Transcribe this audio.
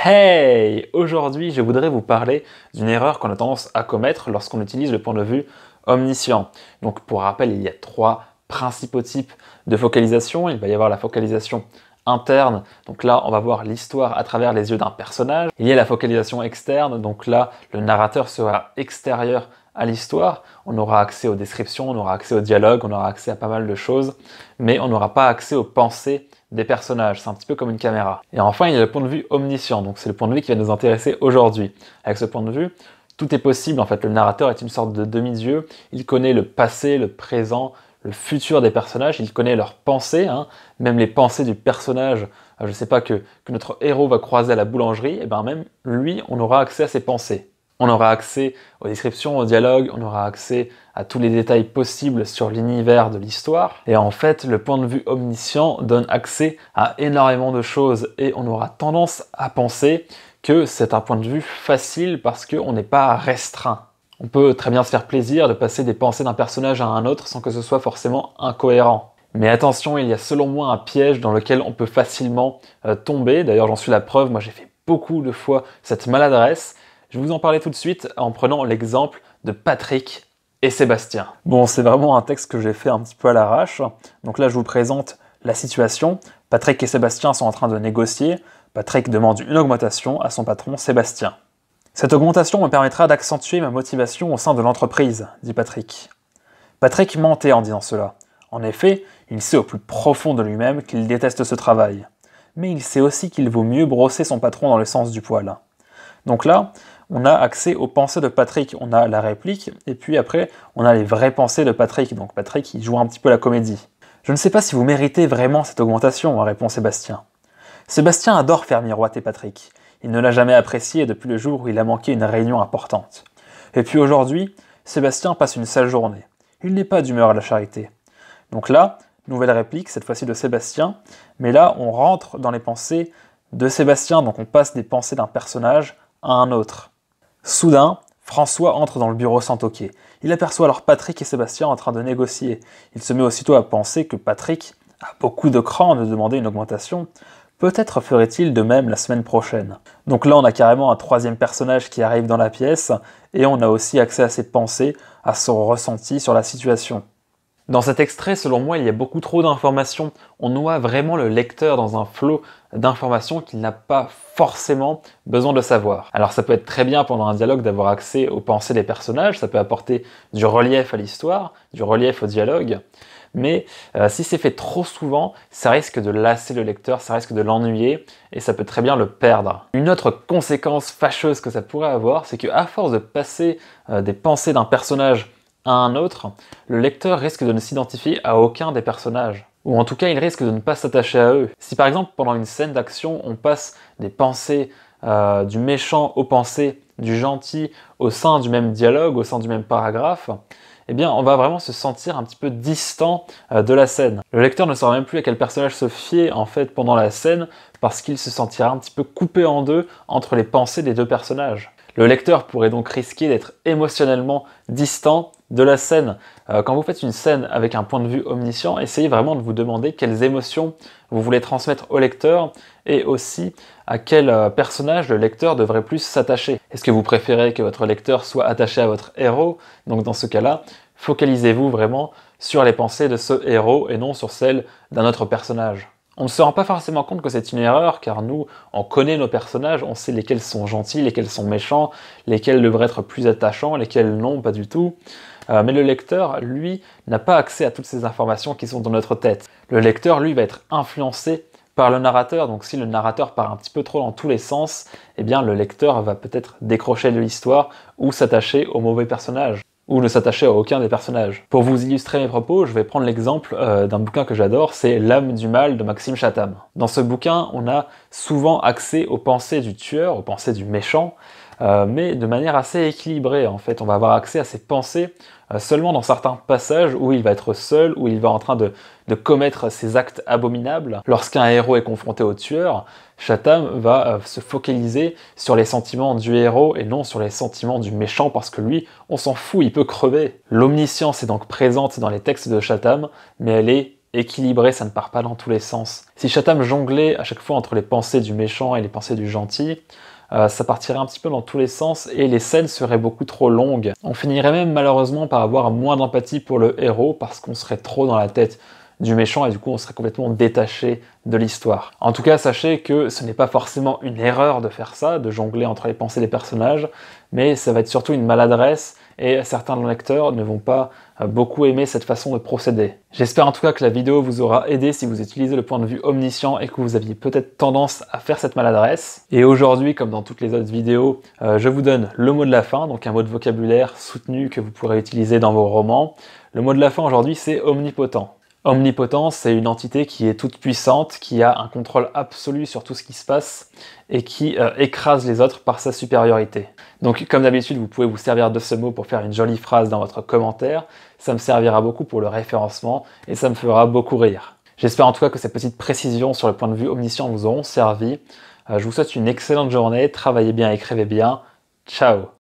Hey! Aujourd'hui, je voudrais vous parler d'une erreur qu'on a tendance à commettre lorsqu'on utilise le point de vue omniscient. Donc, pour rappel, il y a trois principaux types de focalisation. Il va y avoir la focalisation interne, donc là, on va voir l'histoire à travers les yeux d'un personnage. Il y a la focalisation externe, donc là, le narrateur sera extérieur à l'histoire. On aura accès aux descriptions, on aura accès aux dialogues, on aura accès à pas mal de choses, mais on n'aura pas accès aux pensées des personnages, c'est un petit peu comme une caméra. Et enfin, il y a le point de vue omniscient, donc c'est le point de vue qui va nous intéresser aujourd'hui. Avec ce point de vue, tout est possible, en fait, le narrateur est une sorte de demi-dieu, il connaît le passé, le présent, le futur des personnages, il connaît leurs pensées, même les pensées du personnage, je ne sais pas, que notre héros va croiser à la boulangerie, et bien même lui, on aura accès à ses pensées. On aura accès aux descriptions, aux dialogues, on aura accès à tous les détails possibles sur l'univers de l'histoire. Et en fait, le point de vue omniscient donne accès à énormément de choses et on aura tendance à penser que c'est un point de vue facile parce qu'on n'est pas restreint. On peut très bien se faire plaisir de passer des pensées d'un personnage à un autre sans que ce soit forcément incohérent. Mais attention, il y a selon moi un piège dans lequel on peut facilement tomber. D'ailleurs, j'en suis la preuve, moi j'ai fait beaucoup de fois cette maladresse. Je vais vous en parler tout de suite en prenant l'exemple de Patrick et Sébastien. Bon, c'est vraiment un texte que j'ai fait un petit peu à l'arrache. Donc là, je vous présente la situation. Patrick et Sébastien sont en train de négocier. Patrick demande une augmentation à son patron Sébastien. Cette augmentation me permettra d'accentuer ma motivation au sein de l'entreprise, dit Patrick. Patrick mentait en disant cela. En effet, il sait au plus profond de lui-même qu'il déteste ce travail. Mais il sait aussi qu'il vaut mieux brosser son patron dans le sens du poil. Donc là, on a accès aux pensées de Patrick, on a la réplique, et puis après, on a les vraies pensées de Patrick. Donc Patrick, il joue un petit peu la comédie. Je ne sais pas si vous méritez vraiment cette augmentation, répond Sébastien. Sébastien adore faire miroiter Patrick. Il ne l'a jamais apprécié depuis le jour où il a manqué une réunion importante. Et puis aujourd'hui, Sébastien passe une sale journée. Il n'est pas d'humeur à la charité. Donc là, nouvelle réplique, cette fois-ci de Sébastien, mais là, on rentre dans les pensées de Sébastien, donc on passe des pensées d'un personnage à un autre. Soudain, François entre dans le bureau sans toquer. Il aperçoit alors Patrick et Sébastien en train de négocier. Il se met aussitôt à penser que Patrick a beaucoup de cran de demander une augmentation. Peut-être ferait-il de même la semaine prochaine. Donc là, on a carrément un troisième personnage qui arrive dans la pièce, et on a aussi accès à ses pensées, à son ressenti sur la situation. Dans cet extrait, selon moi, il y a beaucoup trop d'informations. On noie vraiment le lecteur dans un flot d'informations qu'il n'a pas forcément besoin de savoir. Alors ça peut être très bien pendant un dialogue d'avoir accès aux pensées des personnages, ça peut apporter du relief à l'histoire, du relief au dialogue, mais si c'est fait trop souvent, ça risque de lasser le lecteur, ça risque de l'ennuyer, et ça peut très bien le perdre. Une autre conséquence fâcheuse que ça pourrait avoir, c'est qu'à force de passer des pensées d'un personnage à un autre, le lecteur risque de ne s'identifier à aucun des personnages. Ou en tout cas, il risque de ne pas s'attacher à eux. Si par exemple, pendant une scène d'action, on passe des pensées du méchant aux pensées du gentil au sein du même dialogue, au sein du même paragraphe, eh bien, on va vraiment se sentir un petit peu distant de la scène. Le lecteur ne saura même plus à quel personnage se fier, en fait, pendant la scène, parce qu'il se sentira un petit peu coupé en deux entre les pensées des deux personnages. Le lecteur pourrait donc risquer d'être émotionnellement distant de la scène. Quand vous faites une scène avec un point de vue omniscient, essayez vraiment de vous demander quelles émotions vous voulez transmettre au lecteur et aussi à quel personnage le lecteur devrait plus s'attacher. Est-ce que vous préférez que votre lecteur soit attaché à votre héros? Donc dans ce cas-là, focalisez-vous vraiment sur les pensées de ce héros et non sur celles d'un autre personnage. On ne se rend pas forcément compte que c'est une erreur, car nous, on connaît nos personnages, on sait lesquels sont gentils, lesquels sont méchants, lesquels devraient être plus attachants, lesquels non, pas du tout. Mais le lecteur, lui, n'a pas accès à toutes ces informations qui sont dans notre tête. Le lecteur, lui, va être influencé par le narrateur, donc si le narrateur part un petit peu trop dans tous les sens, eh bien le lecteur va peut-être décrocher de l'histoire ou s'attacher au mauvais personnage, ou ne s'attacher à aucun des personnages. Pour vous illustrer mes propos, je vais prendre l'exemple d'un bouquin que j'adore, c'est L'âme du mal de Maxime Chatham. Dans ce bouquin, on a souvent accès aux pensées du tueur, aux pensées du méchant, mais de manière assez équilibrée en fait. On va avoir accès à ses pensées seulement dans certains passages où il va être seul, où il va en train de commettre ses actes abominables. Lorsqu'un héros est confronté au tueur, Chatham va se focaliser sur les sentiments du héros et non sur les sentiments du méchant parce que lui, on s'en fout, il peut crever. L'omniscience est donc présente dans les textes de Chatham, mais elle est équilibré, ça ne part pas dans tous les sens. Si Chatham jonglait à chaque fois entre les pensées du méchant et les pensées du gentil, ça partirait un petit peu dans tous les sens et les scènes seraient beaucoup trop longues. On finirait même malheureusement par avoir moins d'empathie pour le héros parce qu'on serait trop dans la tête du méchant et du coup on serait complètement détaché de l'histoire. En tout cas, sachez que ce n'est pas forcément une erreur de faire ça, de jongler entre les pensées des personnages, mais ça va être surtout une maladresse et certains lecteurs ne vont pas beaucoup aimer cette façon de procéder. J'espère en tout cas que la vidéo vous aura aidé si vous utilisez le point de vue omniscient et que vous aviez peut-être tendance à faire cette maladresse. Et aujourd'hui, comme dans toutes les autres vidéos, je vous donne le mot de la fin, donc un mot de vocabulaire soutenu que vous pourrez utiliser dans vos romans. Le mot de la fin aujourd'hui, c'est omnipotent. Omnipotent, c'est une entité qui est toute puissante, qui a un contrôle absolu sur tout ce qui se passe et qui écrase les autres par sa supériorité. Donc comme d'habitude, vous pouvez vous servir de ce mot pour faire une jolie phrase dans votre commentaire. Ça me servira beaucoup pour le référencement et ça me fera beaucoup rire. J'espère en tout cas que ces petites précisions sur le point de vue omniscient vous auront servi. Je vous souhaite une excellente journée, travaillez bien, écrivez bien. Ciao!